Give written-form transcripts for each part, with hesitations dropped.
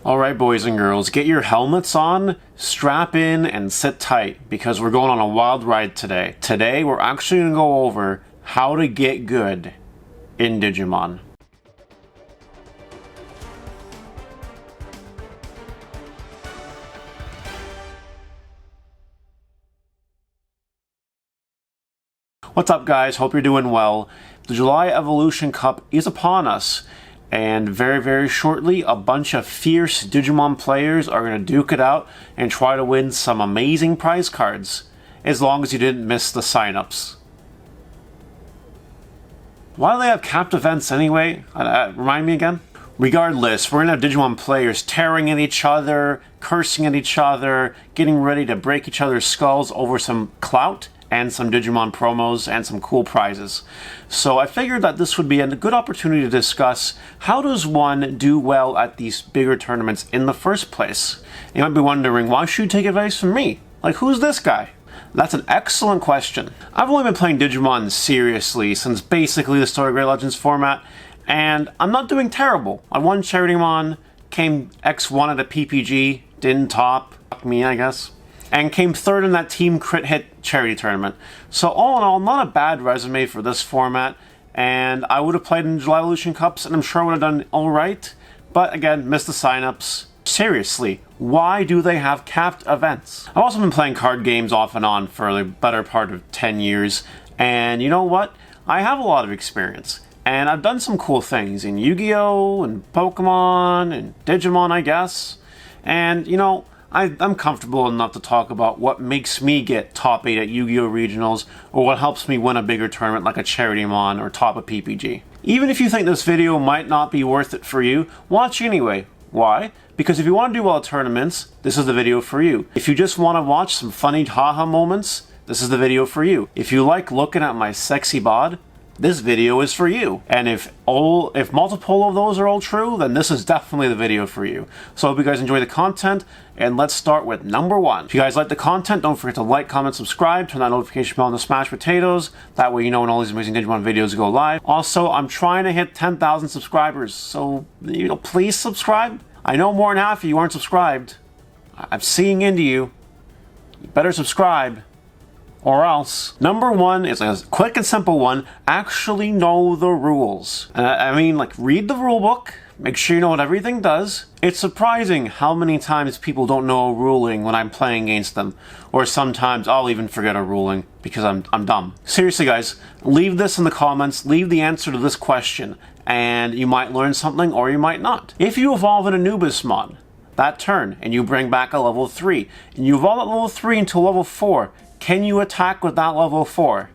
Alright boys and girls, get your helmets on, strap in, and sit tight, because we're going on a wild ride today. Today we're actually going to go over how to get good in Digimon. What's up guys, hope you're doing well. The July Evolution Cup is upon us. And very shortly, a bunch of fierce Digimon players are going to duke it out and try to win some amazing prize cards, as long as you didn't miss the signups. Why do they have capped events anyway? Remind me again? Regardless, we're going to have Digimon players tearing at each other, cursing at each other, getting ready to break each other's skulls over some clout and some Digimon promos and some cool prizes. So I figured that this would be a good opportunity to discuss how does one do well at these bigger tournaments in the first place. You might be wondering, why should you take advice from me? Like, who's this guy? That's an excellent question. I've only been playing Digimon seriously since basically the Story Gray Legends format, and I'm not doing terrible. I won Charitymon, came X1 at a PPG, didn't top, fuck me I guess, and came third in that Team Crit Hit charity tournament. So all in all, not a bad resume for this format, and I would have played in July Evolution Cups, and I'm sure I would have done alright, but again, missed the signups. Seriously, why do they have capped events? I've also been playing card games off and on for the better part of 10 years, and you know what? I have a lot of experience, and I've done some cool things in Yu-Gi-Oh! And Pokemon, and Digimon, I guess, and you know, I'm comfortable enough to talk about what makes me get top 8 at Yu-Gi-Oh! Regionals, or what helps me win a bigger tournament like a Charitymon or top a PPG. Even if you think this video might not be worth it for you, watch anyway. Why? Because if you want to do well at tournaments, this is the video for you. If you just want to watch some funny haha moments, this is the video for you. If you like looking at my sexy bod, this video is for you. And if multiple of those are all true, then this is definitely the video for you. So I hope you guys enjoy the content, and let's start with number 1. If you guys like the content, don't forget to like, comment, subscribe, turn that notification bell on to smash potatoes. That way you know when all these amazing Digimon videos go live. Also, I'm trying to hit 10,000 subscribers, so you know, please subscribe. I know more than half of you aren't subscribed. I'm seeing into you. You better subscribe. Or else. Number 1 is a quick and simple one. Actually know the rules. I mean, like, read the rule book. Make sure you know what everything does. It's surprising how many times people don't know a ruling when I'm playing against them. Or sometimes I'll even forget a ruling because I'm dumb. Seriously guys, leave this in the comments. Leave the answer to this question. And you might learn something or you might not. If you evolve in Anubismon that turn and you bring back a level 3. And you evolve at level 3 until level 4. Can you attack with that level 4?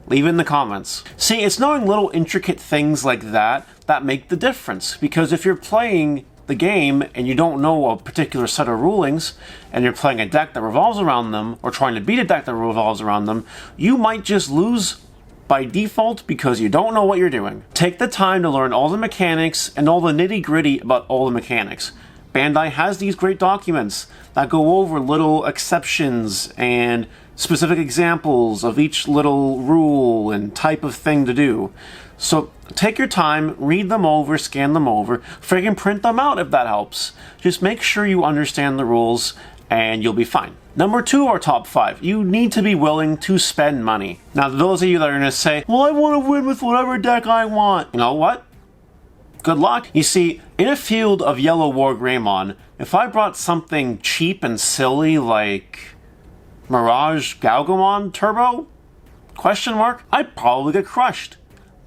Leave it in the comments. See, it's knowing little intricate things like that that make the difference. Because if you're playing the game and you don't know a particular set of rulings, and you're playing a deck that revolves around them, or trying to beat a deck that revolves around them, you might just lose by default because you don't know what you're doing. Take the time to learn all the mechanics and all the nitty-gritty about all the mechanics. Bandai has these great documents that go over little exceptions and specific examples of each little rule and type of thing to do. So take your time, read them over, scan them over, friggin' print them out if that helps. Just make sure you understand the rules and you'll be fine. Number 2 or top 5, you need to be willing to spend money. Now those of you that are going to say, well, I want to win with whatever deck I want. You know what? Good luck. You see, in a field of Yellow War Greymon, if I brought something cheap and silly like Mirage Galgomon Turbo? Question mark? I'd probably get crushed.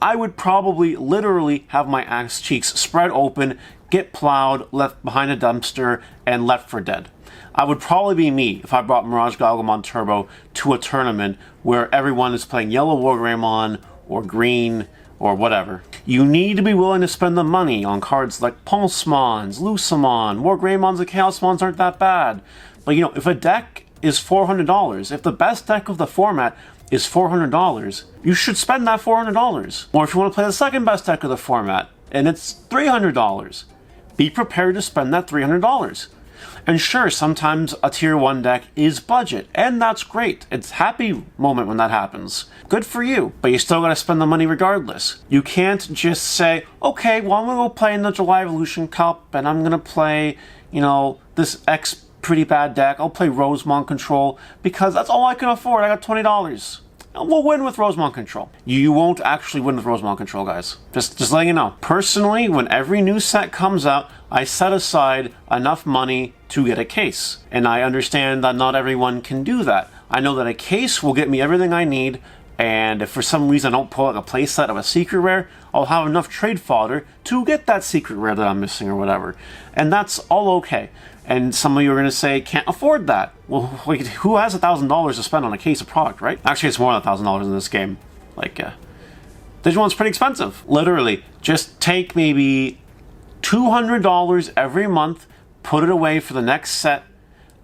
I would probably literally have my ass cheeks spread open, get plowed, left behind a dumpster, and left for dead. I would probably be me if I brought Mirage Galgomon Turbo to a tournament where everyone is playing Yellow War Greymon or Green or whatever. You need to be willing to spend the money on cards like Pulsemons, Lucemon, War Greymons and Chaosmons aren't that bad. But you know, if a deck is $400, if the best deck of the format is $400, you should spend that $400. Or if you want to play the second best deck of the format and it's $300, be prepared to spend that $300. And sure, sometimes a tier 1 deck is budget, and that's great. It's a happy moment when that happens. Good for you, but you still gotta spend the money regardless. You can't just say, okay, well I'm gonna go play in the July Evolution Cup, and I'm gonna play, you know, this X pretty bad deck. I'll play Rosemont Control, because that's all I can afford. I got $20. We'll win with Rosemont Control. You won't actually win with Rosemont Control, guys. Just letting you know. Personally, when every new set comes out, I set aside enough money to get a case. And I understand that not everyone can do that. I know that a case will get me everything I need, and if for some reason I don't pull out a playset of a secret rare, I'll have enough trade fodder to get that secret rare that I'm missing or whatever. And that's all okay. And some of you are going to say, can't afford that. Well, wait, who has $1,000 to spend on a case of product, right? Actually, it's more than $1,000 in this game. Like, Digimon's pretty expensive. Literally, just take maybe $200 every month, put it away for the next set,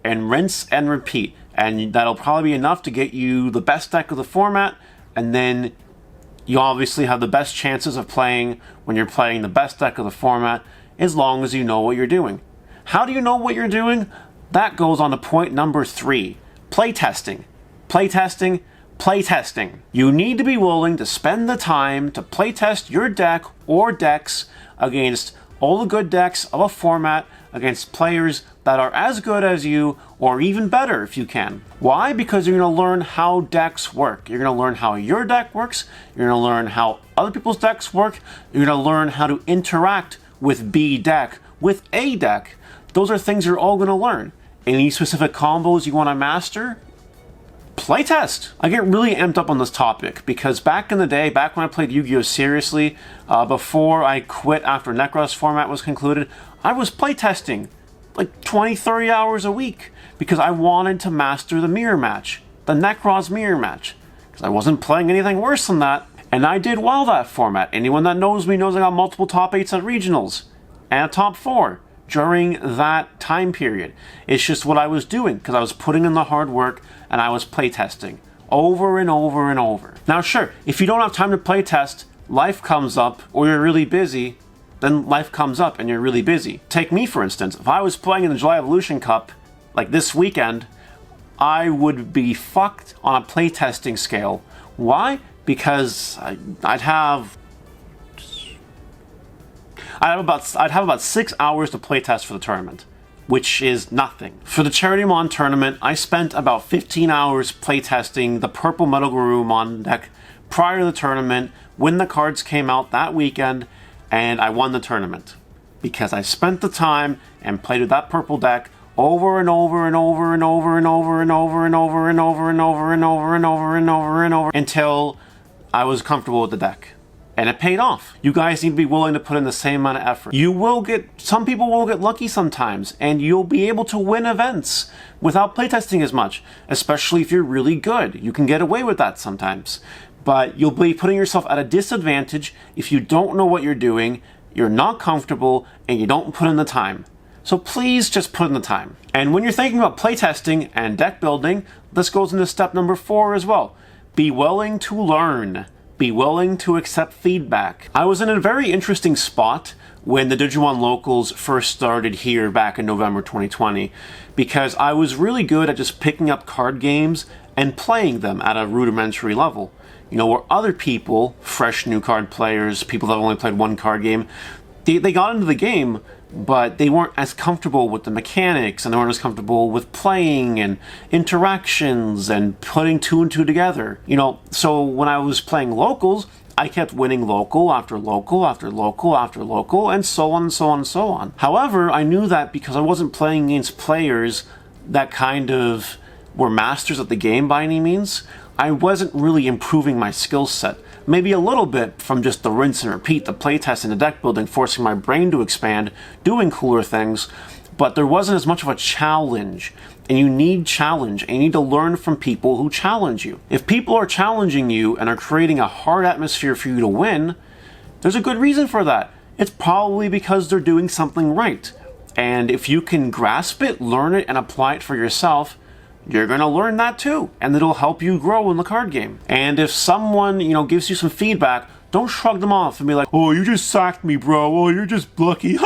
and rinse and repeat. And that'll probably be enough to get you the best deck of the format, and then you obviously have the best chances of playing when you're playing the best deck of the format, as long as you know what you're doing. How do you know what you're doing? That goes on to point number 3. Playtesting. Playtesting. Playtesting. You need to be willing to spend the time to playtest your deck or decks against all the good decks of a format, against players that are as good as you, or even better if you can. Why? Because you're going to learn how decks work. You're going to learn how your deck works. You're going to learn how other people's decks work. You're going to learn how to interact with B deck, with A deck. Those are things you're all going to learn. Any specific combos you want to master? Playtest! I get really amped up on this topic because back in the day, back when I played Yu-Gi-Oh! Seriously, before I quit after Necros format was concluded, I was playtesting like 20-30 hours a week because I wanted to master the mirror match, the Necros mirror match, because I wasn't playing anything worse than that, and I did well that format. Anyone that knows me knows I got multiple top 8s at regionals and a top 4 during that time period. It's just what I was doing because I was putting in the hard work and I was playtesting over and over and over. Now sure, if you don't have time to playtest, life comes up or you're really busy, then life comes up and you're really busy. Take me for instance, if I was playing in the July Evolution Cup, like this weekend, I would be fucked on a playtesting scale. Why? Because I'd have about 6 hours to playtest for the tournament, which is nothing. For the Charity Mon tournament, I spent about 15 hours playtesting the purple Metal Guru Mon deck prior to the tournament, when the cards came out that weekend, and I won the tournament. Because I spent the time and played with that purple deck over and over and over and over and over and over and over and over and over and over and over and over and over until I was comfortable with the deck. And it paid off. You guys need to be willing to put in the same amount of effort. Some people will get lucky sometimes, and you'll be able to win events without playtesting as much, especially if you're really good. You can get away with that sometimes. But you'll be putting yourself at a disadvantage if you don't know what you're doing, you're not comfortable, and you don't put in the time. So please just put in the time. And when you're thinking about playtesting and deck building, this goes into step number 4 as well. Be willing to learn. Be willing to accept feedback. I was in a very interesting spot when the Digimon Locals first started here back in November 2020, because I was really good at just picking up card games and playing them at a rudimentary level. You know, where other people, fresh new card players, people that have only played one card game, they got into the game, but they weren't as comfortable with the mechanics, and they weren't as comfortable with playing and interactions and putting 2 and 2 together. You know, so when I was playing locals, I kept winning local after local after local after local, and so on and so on and so on. However, I knew that because I wasn't playing against players that kind of were masters at the game by any means, I wasn't really improving my skill set. Maybe a little bit from just the rinse and repeat, the playtest and the deck building, forcing my brain to expand, doing cooler things, but there wasn't as much of a challenge. And you need challenge, and you need to learn from people who challenge you. If people are challenging you and are creating a hard atmosphere for you to win, there's a good reason for that. It's probably because they're doing something right. And if you can grasp it, learn it, and apply it for yourself, you're going to learn that too, and it'll help you grow in the card game. And if someone, gives you some feedback, Don't shrug them off and be like, oh, you just sacked me, bro. Oh, you're just lucky.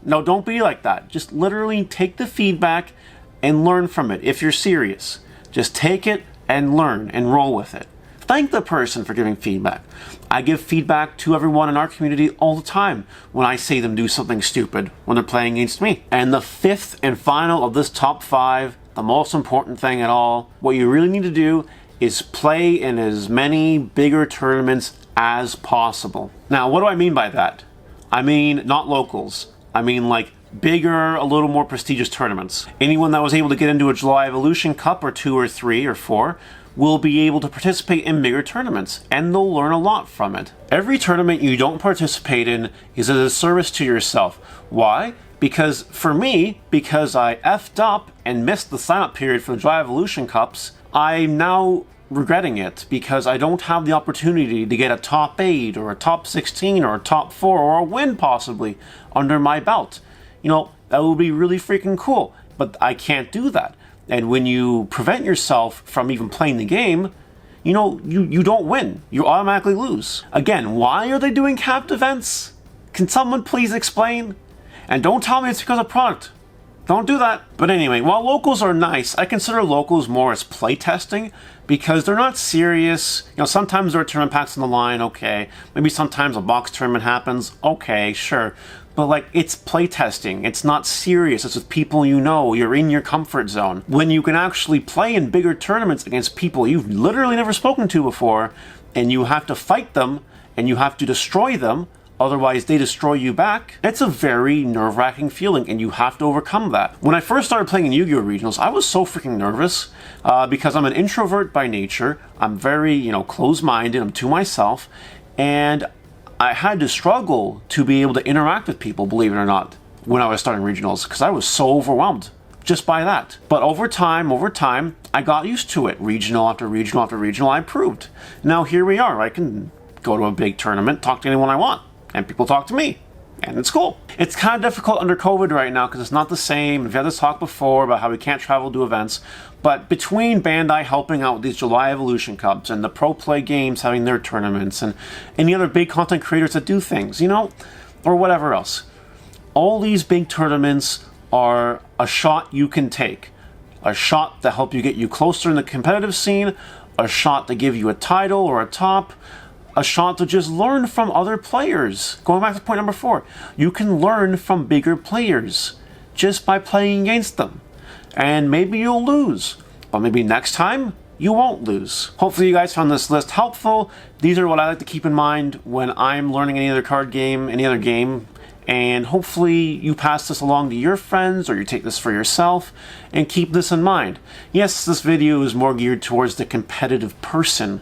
No, don't be like that. Just literally take the feedback and learn from it if you're serious. Just take it and learn and roll with it. Thank the person for giving feedback. I give feedback to everyone in our community all the time when I see them do something stupid when they're playing against me. And the fifth and final of this top 5, the most important thing at all, what you really need to do is play in as many bigger tournaments as possible. Now, what do I mean by that? I mean not locals. I mean like bigger, a little more prestigious tournaments. Anyone that was able to get into a July Evolution Cup or 2 or 3 or 4 will be able to participate in bigger tournaments, and they'll learn a lot from it. Every tournament you don't participate in is a disservice to yourself. Why? Because for me, because I effed up and missed the sign-up period for the July Evolution Cups, I'm now regretting it because I don't have the opportunity to get a top 8 or a top 16 or a top 4 or a win possibly under my belt. You know, that would be really freaking cool, but I can't do that. And when you prevent yourself from even playing the game, you know, you don't win. You automatically lose. Again, why are they doing capped events? Can someone please explain? And don't tell me it's because of product. Don't do that. But anyway, while locals are nice, I consider locals more as playtesting because they're not serious. You know, sometimes there are tournament packs on the line, okay. Maybe sometimes a box tournament happens, okay, sure. But like, it's playtesting. It's not serious. It's with people you know. You're in your comfort zone. When you can actually play in bigger tournaments against people you've literally never spoken to before, and you have to fight them, and you have to destroy them, otherwise they destroy you back, it's a very nerve-wracking feeling, and you have to overcome that. When I first started playing in Yu-Gi-Oh! Regionals, I was so freaking nervous because I'm an introvert by nature. I'm very, you know, closed-minded. I'm to myself, and I had to struggle to be able to interact with people, believe it or not, when I was starting regionals, because I was so overwhelmed just by that. But over time, I got used to it. Regional after regional after regional, I improved. Now here we are. I can go to a big tournament, talk to anyone I want, and people talk to me, and it's cool. It's kind of difficult under COVID right now because it's not the same. We've had this talk before about how we can't travel to events, but between Bandai helping out with these July Evolution Cups and the Pro Play Games having their tournaments and any other big content creators that do things, you know, or whatever else, all these big tournaments are a shot you can take. A shot to help you get you closer in the competitive scene, a shot to give you a title or a top, a shot to just learn from other players. Going back to point number 4, you can learn from bigger players just by playing against them. And maybe you'll lose, but maybe next time you won't lose. Hopefully you guys found this list helpful. These are what I like to keep in mind when I'm learning any other card game, any other game, and hopefully you pass this along to your friends or you take this for yourself and keep this in mind. Yes, this video is more geared towards the competitive person,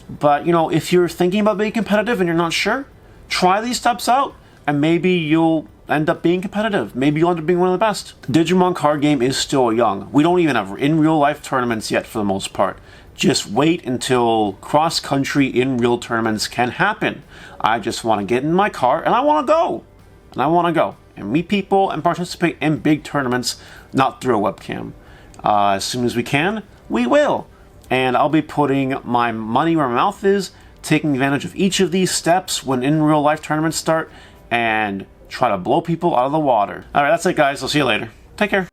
but you know, if you're thinking about being competitive and you're not sure, try these steps out and maybe you'll end up being competitive. Maybe you'll end up being one of the best. The Digimon card game is still young. We don't even have in real life tournaments yet for the most part. Just wait until cross-country in real tournaments can happen. I just want to get in my car and I want to go. And I want to go and meet people and participate in big tournaments, not through a webcam. As soon as we can, we will. And I'll be putting my money where my mouth is, taking advantage of each of these steps when in real life tournaments start, and try to blow people out of the water. Alright, that's it guys. I'll see you later. Take care.